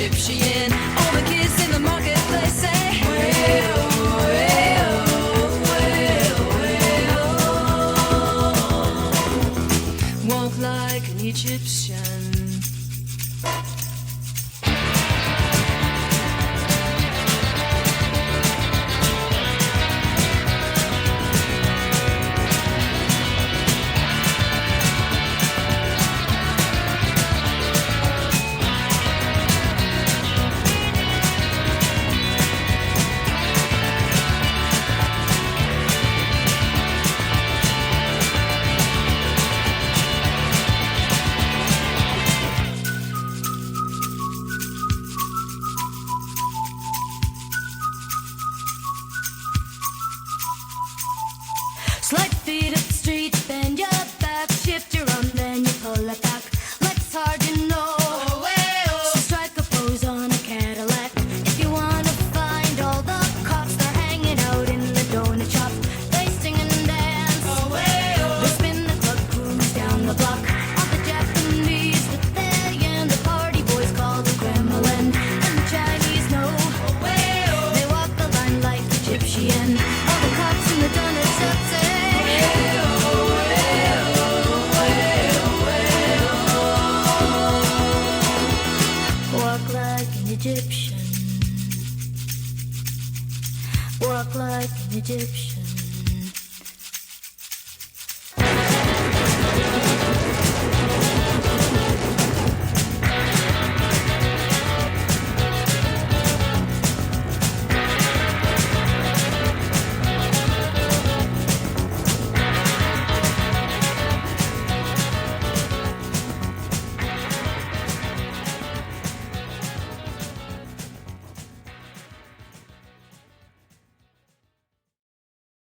Egyptian. All the kids in the marketplace say, way-oh, way-oh, way-oh, way-oh. Walk like an Egyptian. Slight feet up the street, bend your back, shift your arm, then you pull it back. Legs hard, you know. So strike a pose on a Cadillac. If you wanna find all the cops, they're hanging out in the donut shop. They sing and dance. They spin the club, cruise down the block. All the Japanese with their yen, the party boys call the Kremlin. And the Chinese know. They walk the line like Egyptian. All the cops in the donut shop say, Egyptian. Walk like an Egyptian.